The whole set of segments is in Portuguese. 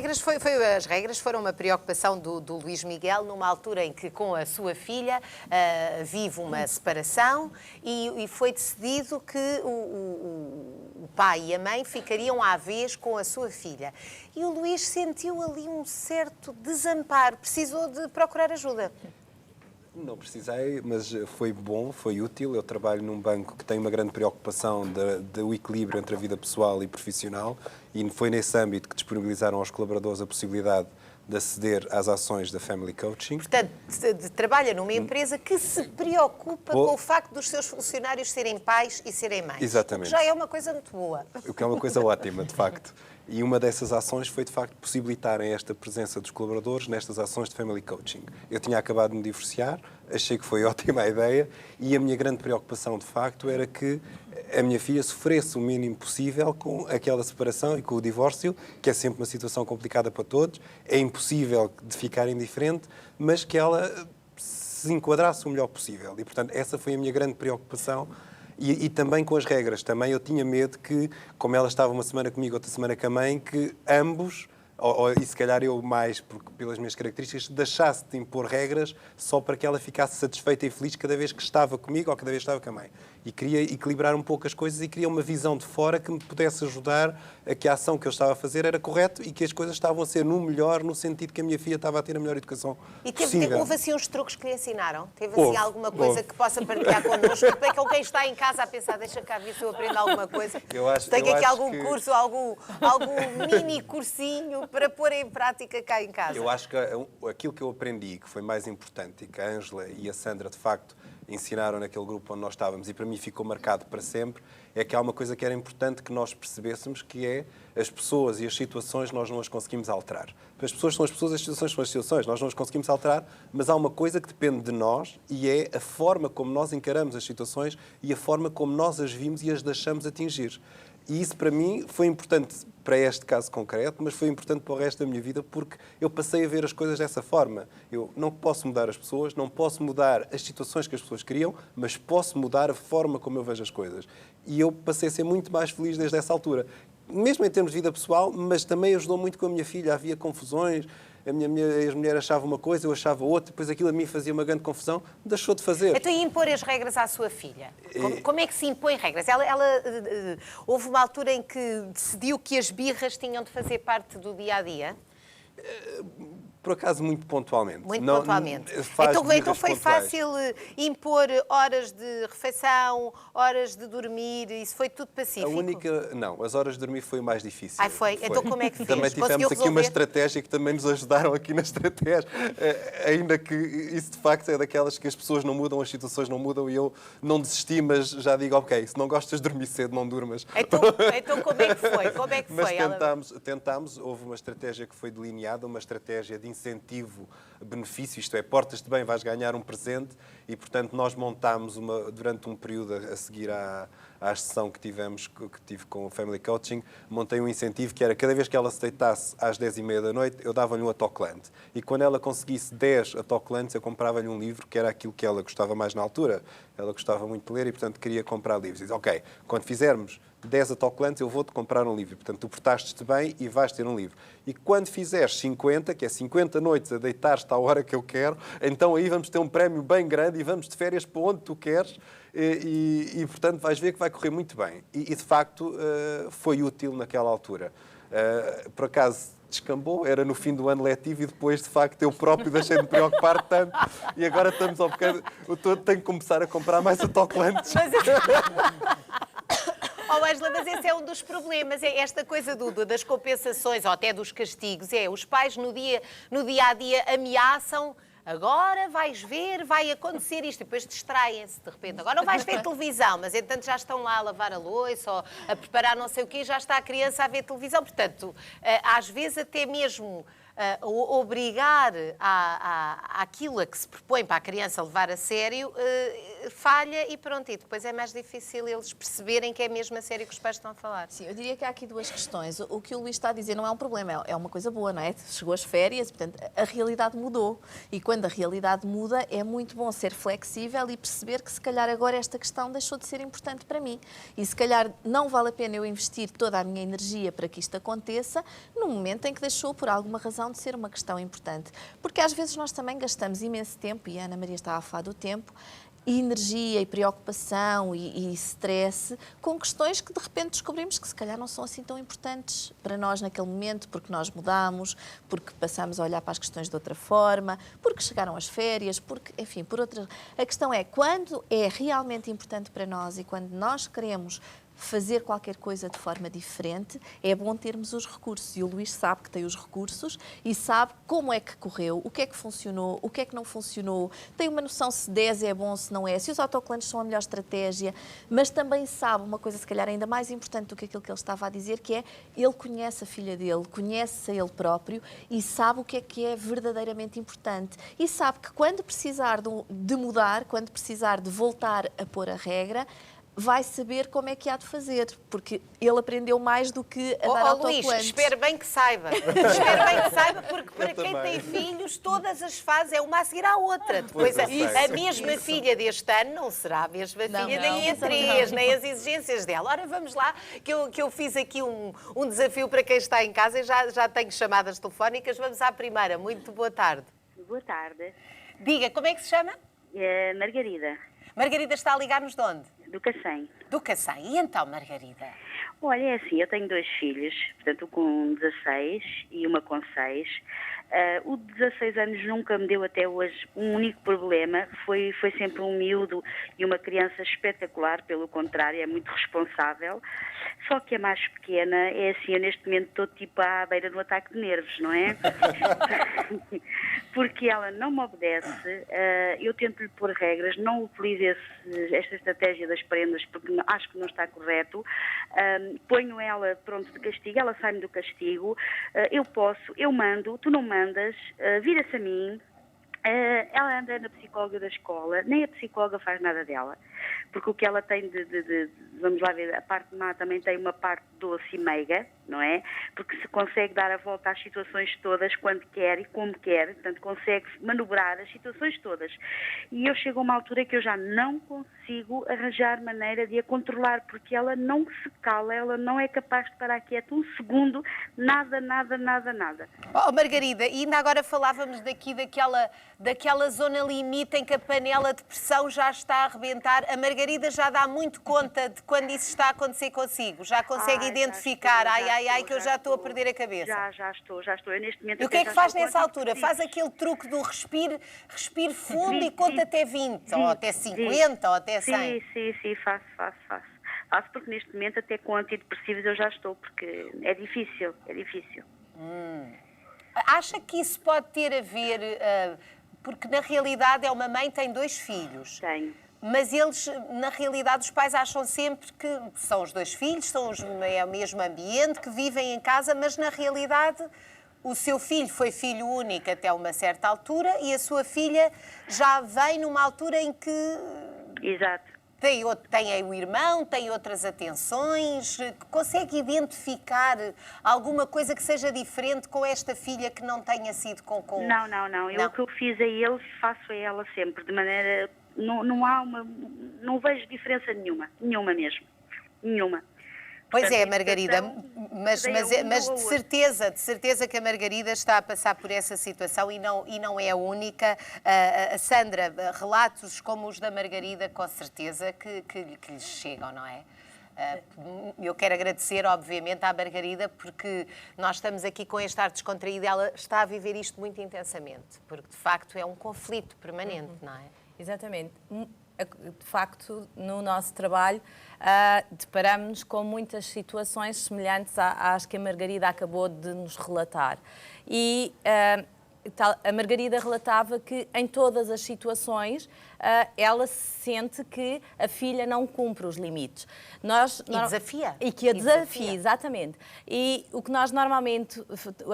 as regras foram uma preocupação do Luís Miguel numa altura em que, com a sua filha, vive uma separação e foi decidido que o pai e a mãe ficariam à vez com a sua filha. E o Luís sentiu ali um certo desamparo, precisou de procurar ajuda. Não precisei, mas foi bom, foi útil. Eu trabalho num banco que tem uma grande preocupação do equilíbrio entre a vida pessoal e profissional e foi nesse âmbito que disponibilizaram aos colaboradores a possibilidade de aceder às ações da Family Coaching. Portanto, trabalha numa empresa que se preocupa com o facto dos seus funcionários serem pais e serem mães. Exatamente. O que já é uma coisa muito boa. O que é uma coisa ótima, de facto. E uma dessas ações foi, de facto, possibilitarem esta presença dos colaboradores nestas ações de Family Coaching. Eu tinha acabado de me divorciar, achei que foi ótima a ideia e a minha grande preocupação, de facto, era que a minha filha sofresse o mínimo possível com aquela separação e com o divórcio, que é sempre uma situação complicada para todos, é impossível de ficar indiferente, mas que ela se enquadrasse o melhor possível. E, portanto, essa foi a minha grande preocupação. E também com as regras. Também eu tinha medo que, como ela estava uma semana comigo, outra semana com a mãe, que ambos, e se calhar eu mais, porque pelas minhas características, deixasse de impor regras só para que ela ficasse satisfeita e feliz cada vez que estava comigo ou cada vez que estava com a mãe. E queria equilibrar um pouco as coisas e queria uma visão de fora que me pudesse ajudar a que a ação que eu estava a fazer era correta e que as coisas estavam a ser no melhor, no sentido que a minha filha estava a ter a melhor educação possível. Houve assim uns truques que lhe ensinaram? Teve assim alguma coisa que possa partilhar connosco? Para que alguém está em casa a pensar, deixa cá ver se eu aprendo alguma coisa. Tenho aqui algum curso, algum mini cursinho para pôr em prática cá em casa. Eu acho que aquilo que eu aprendi, que foi mais importante e que a Ângela e a Sandra, de facto, ensinaram naquele grupo onde nós estávamos e para mim ficou marcado para sempre, é que há uma coisa que era importante que nós percebêssemos, que é as pessoas e as situações nós não as conseguimos alterar. As pessoas são as pessoas, as situações são as situações, nós não as conseguimos alterar, mas há uma coisa que depende de nós e é a forma como nós encaramos as situações e a forma como nós as vimos e as deixamos atingir. E isso, para mim, foi importante para este caso concreto, mas foi importante para o resto da minha vida porque eu passei a ver as coisas dessa forma. Eu não posso mudar as pessoas, não posso mudar as situações que as pessoas criam, mas posso mudar a forma como eu vejo as coisas. E eu passei a ser muito mais feliz desde essa altura. Mesmo em termos de vida pessoal, mas também ajudou muito com a minha filha. Havia confusões, a minha ex-mulher achava uma coisa, eu achava outra, depois aquilo a mim fazia uma grande confusão, deixou de fazer. Então, e impor as regras à sua filha? Como é que se impõe regras? Houve uma altura em que decidiu que as birras tinham de fazer parte do dia-a-dia? Por acaso, muito pontualmente. Muito pontualmente. Então foi fácil impor horas de refeição, horas de dormir, isso foi tudo pacífico? Não, as horas de dormir foi o mais difícil. Foi? Então como é que fez? Também tivemos aqui uma estratégia que também nos ajudaram aqui na estratégia, ainda que isso de facto é daquelas que as pessoas não mudam, as situações não mudam e eu não desisti, mas já digo, ok, se não gostas de dormir cedo, não durmas. Então como é que foi? Mas tentámos, houve uma estratégia que foi delineada, uma estratégia de incentivo, benefício, isto é, portas-te bem, vais ganhar um presente e, portanto, nós montámos durante um período a seguir à sessão que tive com o Family Coaching, montei um incentivo que era, cada vez que ela se deitasse às 10h30 da noite, eu dava-lhe um autocolante. E quando ela conseguisse 10 autocolantes, eu comprava-lhe um livro, que era aquilo que ela gostava mais na altura. Ela gostava muito de ler e, portanto, queria comprar livros. E disse, ok, quando fizermos 10 autocolantes, eu vou-te comprar um livro. Portanto, tu portaste-te bem e vais ter um livro. E quando fizeres 50, que é 50 noites a deitar-te à hora que eu quero, então aí vamos ter um prémio bem grande e vamos de férias para onde tu queres e portanto, vais ver que vai correr muito bem. E de facto, foi útil naquela altura. Por acaso, descambou, era no fim do ano letivo e depois, de facto, eu próprio deixei de me preocupar tanto e agora estamos ao bocado... Eu tenho que começar a comprar mais autocolantes. Ângela, mas esse é um dos problemas, é esta coisa das compensações ou até dos castigos. Os pais no dia-a-dia ameaçam, agora vais ver, vai acontecer isto, e depois distraem-se de repente. Agora não vais ver televisão, mas entanto já estão lá a lavar a louça ou a preparar não sei o quê, já está a criança a ver televisão. Portanto, às vezes até mesmo obrigar àquilo a que se propõe para a criança levar a sério, falha e pronto. E depois é mais difícil eles perceberem que é mesmo a sério que os pais estão a falar. Sim, eu diria que há aqui duas questões. O que o Luís está a dizer não é um problema, é uma coisa boa, não é? Chegou às férias, portanto, a realidade mudou. E quando a realidade muda, é muito bom ser flexível e perceber que se calhar agora esta questão deixou de ser importante para mim. E se calhar não vale a pena eu investir toda a minha energia para que isto aconteça no momento em que deixou, por alguma razão, de ser uma questão importante. Porque às vezes nós também gastamos imenso tempo, e a Ana Maria estava a falar do tempo, e energia e preocupação e stress com questões que de repente descobrimos que se calhar não são assim tão importantes para nós naquele momento, porque nós mudamos, porque passamos a olhar para as questões de outra forma, porque chegaram as férias, porque, enfim, por outras... A questão é, quando é realmente importante para nós e quando nós queremos fazer qualquer coisa de forma diferente, é bom termos os recursos. E o Luís sabe que tem os recursos e sabe como é que correu, o que é que funcionou, o que é que não funcionou, tem uma noção se 10 é bom, se não é, se os autocolantes são a melhor estratégia, mas também sabe uma coisa, se calhar, ainda mais importante do que aquilo que ele estava a dizer, que é, ele conhece a filha dele, conhece-se a ele próprio e sabe o que é verdadeiramente importante. E sabe que quando precisar de mudar, quando precisar de voltar a pôr a regra, vai saber como é que há de fazer, porque ele aprendeu mais do que a dar autocolantes. Luís, espero bem que saiba. Espero bem que saiba, porque para quem tem filhos, todas as fases é uma a seguir à outra. Depois, a mesma filha deste ano não será a mesma filha daqui a 3, nem as exigências dela. Ora, vamos lá, que eu fiz aqui um desafio para quem está em casa e já tenho chamadas telefónicas. Vamos à primeira. Muito boa tarde. Boa tarde. Diga, como é que se chama? Margarida. Margarida está a ligar-nos de onde? Do Cacém. Do Cacém. E então, Margarida? Olha, é assim, eu tenho 2 filhos, portanto, com 16 e uma com 6. O de 16 anos nunca me deu até hoje um único problema, foi sempre um miúdo e uma criança espetacular, pelo contrário, é muito responsável. Só que a mais pequena é assim, eu neste momento estou tipo à beira do ataque de nervos, não é? Porque ela não me obedece, eu tento-lhe pôr regras, não utilizo esta estratégia das prendas porque acho que não está correto, ponho ela, pronto, de castigo, ela sai-me do castigo, eu mando, tu não mandas, vira-se a mim. Ela anda na psicóloga da escola, nem a psicóloga faz nada dela, porque o que ela tem vamos lá ver, a parte má também tem uma parte doce e meiga, não é? Porque se consegue dar a volta às situações todas quando quer e como quer, portanto consegue manobrar as situações todas. E eu chego a uma altura que eu já não consigo arranjar maneira de a controlar, porque ela não se cala, ela não é capaz de parar quieta um segundo, nada. Oh, Margarida, e ainda agora falávamos daquela zona limite em que a panela de pressão já está a arrebentar. A Margarida já dá muito conta de quando isso está a acontecer consigo? Já consegue identificar? Que eu já estou a perder a cabeça. Já estou. Eu neste momento... E o que é que faz nessa altura? Faz aquele truque do respire fundo e conta até 20, ou até 50, ou até 100? Sim, faço. Faço porque neste momento até com antidepressivos eu já estou, porque é difícil. Acha que isso pode ter a ver, porque na realidade é uma mãe que tem 2 filhos. Tenho. Mas eles, na realidade, os pais acham sempre que são os 2 filhos, é o mesmo ambiente, que vivem em casa, mas na realidade o seu filho foi filho único até uma certa altura e a sua filha já vem numa altura em que... Exato. Tem o irmão, tem outras atenções, consegue identificar alguma coisa que seja diferente com esta filha que não tenha sido com... Não. Eu o que eu fiz a ele, faço a ela sempre, de maneira... Não vejo diferença nenhuma mesmo. Pois Portanto, é, Margarida, mas de certeza que a Margarida está a passar por essa situação e não é a única. A Sandra, relatos como os da Margarida, com certeza que lhes chegam, não é? Eu quero agradecer, obviamente, à Margarida, porque nós estamos aqui com este ar descontraído, ela está a viver isto muito intensamente, porque de facto é um conflito permanente, não é? Exatamente. De facto, no nosso trabalho, deparamos-nos com muitas situações semelhantes às que a Margarida acabou de nos relatar. E a Margarida relatava que em todas as situações ela sente que a filha não cumpre os limites. E desafia. E que a desafia, exatamente. E o que nós normalmente,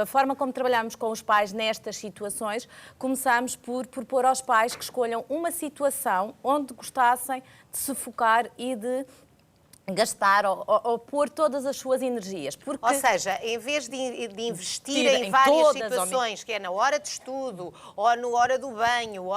a forma como trabalhamos com os pais nestas situações, começamos por propor aos pais que escolham uma situação onde gostassem de se focar e de gastar ou pôr todas as suas energias. Porque... Ou seja, em vez de investir Em em várias todas, situações, que é na hora de estudo, ou na hora do banho, ou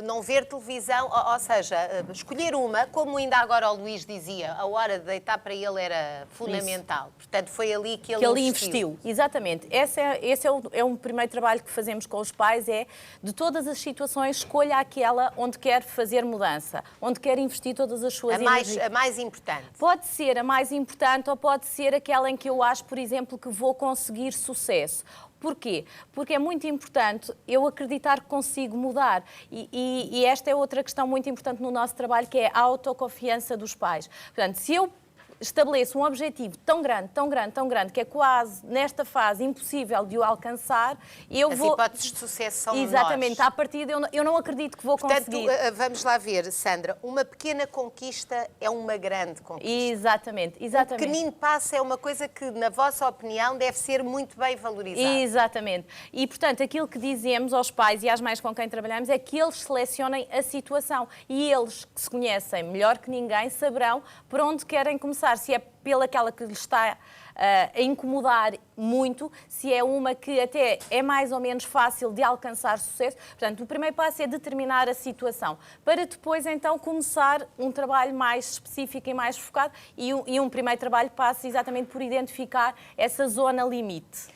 não ver televisão, ou seja, escolher uma, como ainda agora o Luís dizia, a hora de deitar para ele era fundamental. Isso. Portanto, foi ali que ele investiu. Exatamente. Esse é um primeiro trabalho que fazemos com os pais, é de todas as situações, escolha aquela onde quer fazer mudança, onde quer investir todas as suas energias. A mais importante. Pode ser a mais importante ou pode ser aquela em que eu acho, por exemplo, que vou conseguir sucesso. Porquê? Porque é muito importante eu acreditar que consigo mudar. E esta é outra questão muito importante no nosso trabalho, que é a autoconfiança dos pais. Portanto, se eu estabeleço um objetivo tão grande, tão grande, tão grande, que é quase, nesta fase, impossível de o alcançar, eu As vou... As hipóteses de sucesso são Exatamente, menores. à partida eu não acredito que vou conseguir. Portanto, vamos lá ver, Sandra, uma pequena conquista é uma grande conquista. Exatamente. Um pequenino passo é uma coisa que, na vossa opinião, deve ser muito bem valorizado. Exatamente. E, portanto, aquilo que dizemos aos pais e às mães com quem trabalhamos é que eles selecionem a situação. E eles, que se conhecem melhor que ninguém, saberão por onde querem começar. Se é pelaquela que lhes está a incomodar muito, se é uma que até é mais ou menos fácil de alcançar sucesso. Portanto, o primeiro passo é determinar a situação, para depois, então, começar um trabalho mais específico e mais focado, e um primeiro trabalho passa exatamente por identificar essa zona limite.